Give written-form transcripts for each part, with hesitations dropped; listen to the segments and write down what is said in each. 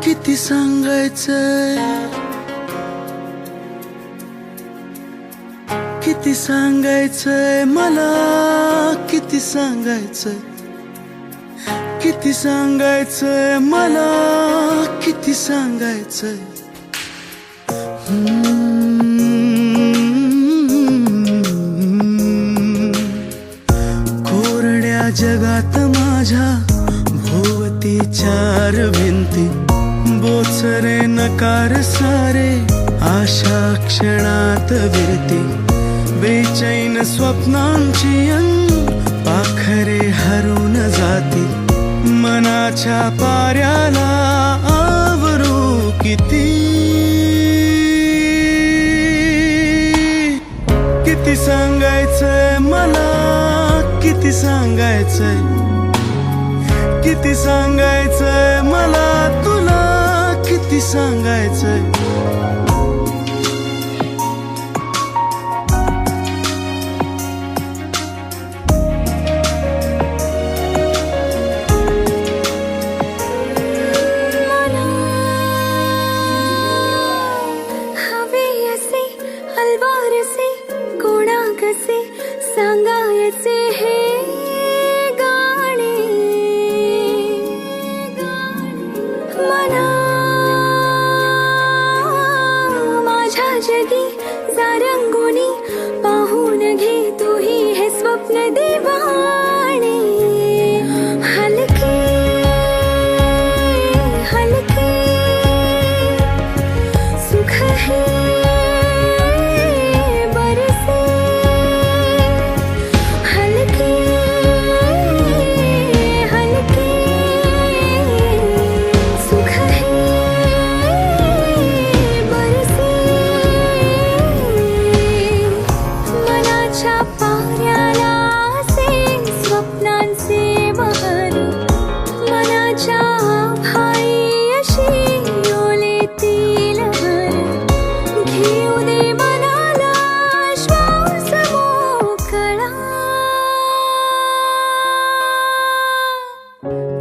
किती सांगायचंय, किती सांगायचंय मला, किती सांगायचंय, किती सांगायचंय मला, किती सांगायचंय. कोरड्या जगात माझ्या भोवती चार भिंती, बोचरे नकार सारे आशा क्षणात विरती. बेचैन स्वप्नांची पाखरे हरून जाती, मनाच्या पाऱ्याला आवरू किती. किती सांगायचंय मला, किती सांगायचंय, किती सांगायचंय मला तुला, किती सांगायचंय. कसे सांगायचे हे गाणे, मना माझ्या जगी जारंगुनी पाहून घे तूही हे स्वप्न दिवाणे. हलके हलके सुख है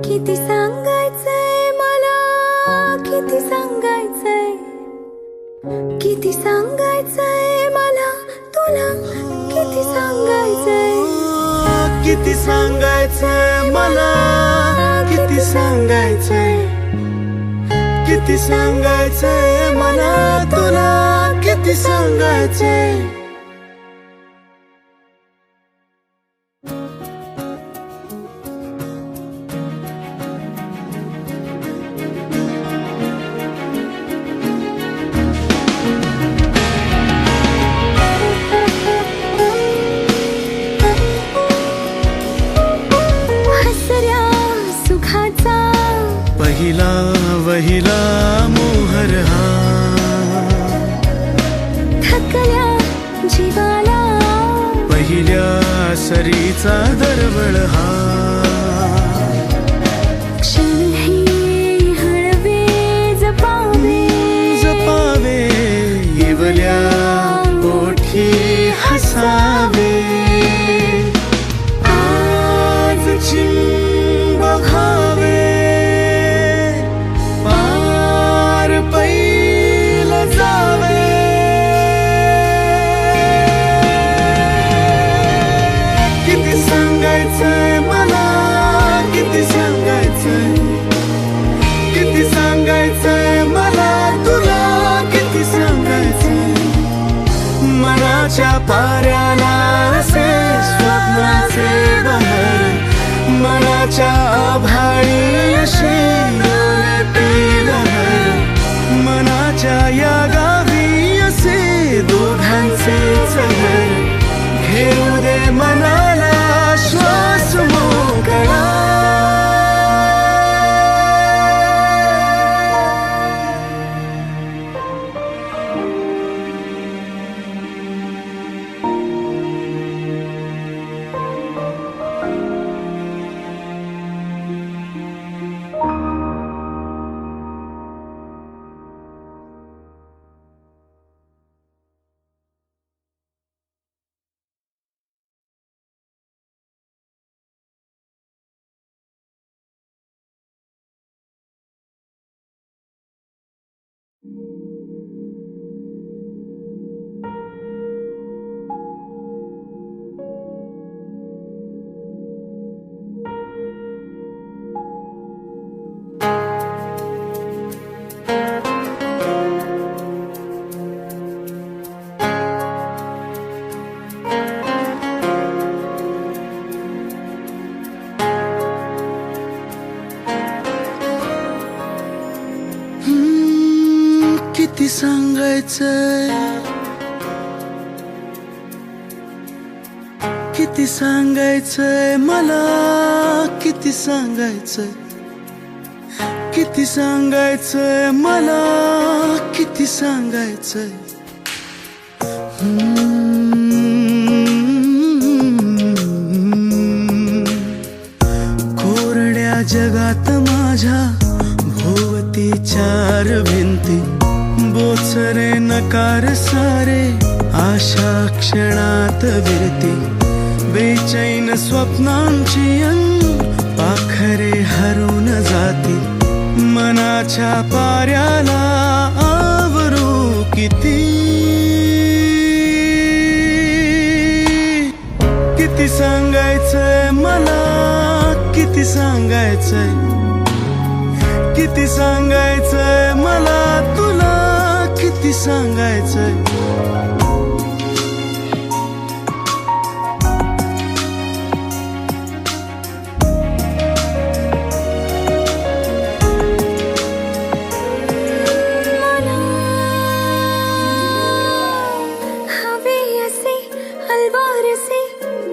किती सांगायचंय मला, किती सांगायचंय, किती सांगायचंय मला तुला, किती सांगायचंय. किती सांगायचंय मला, किती सांगायचंय, किती सांगायचंय मला तुला, किती सांगायचंय. पहिला वहिला मोहर हा, थकल्या जीवाला पहिल्या सरीचा दरवळ हा. क्षण हे हळवे जपावे, जपावे येवल्या ओठी हसावे. आज चिंब खावे मला, किती सांगायचंय, किती सांगायचंय मला, किती सांगायचंय, किती सांगायचंय मला, किती सांगायचंय. कोरड्या जगात माझ्या भोवती चार भिंती, बोचरे नकार सारे आशा क्षणात विरती. बेचैन स्वप्नांची पाखरे हरून जाती, मनाच्या पाऱ्याला आवरू किती. किती सांगायचंय मला, किती सांगायचंय, किती सांगायचंय मला तुला, किती सांगायचंय. हवे असे अलवारसे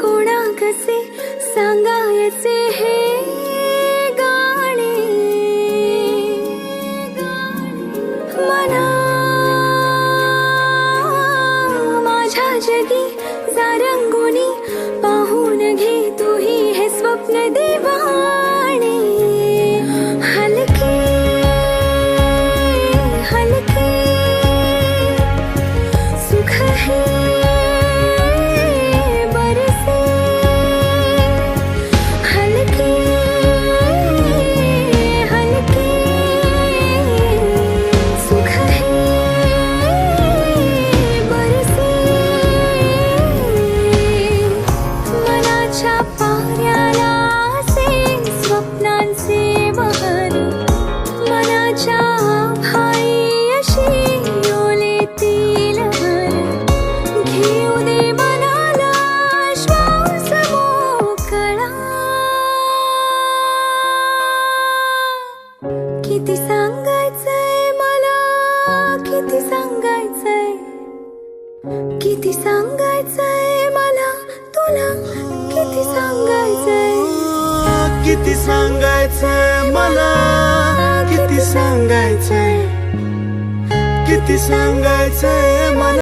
कोणा कसे सांगायचे हे गाणे. मना माझ्या जगी जारंगुनी पाहून घे तूही हे स्वप्न दिवाणे. हलके हलके सुख है बरसे, हलके हलके सुख है बरसे. मनाच्या पाऱ्याला असे स्वप्नांचे बहर, मनाच्या आभाळी अशी ओलेतील हर. घेऊ दे मनाला श्वास मोकळा. किती सांगायचंय मला, किती सांगायचंय, किती सांगायचंय मला तुला, किती सांगायचंय. किती सांगायचंय मला, किती सांगायचंय, किती सांगायचंय मला.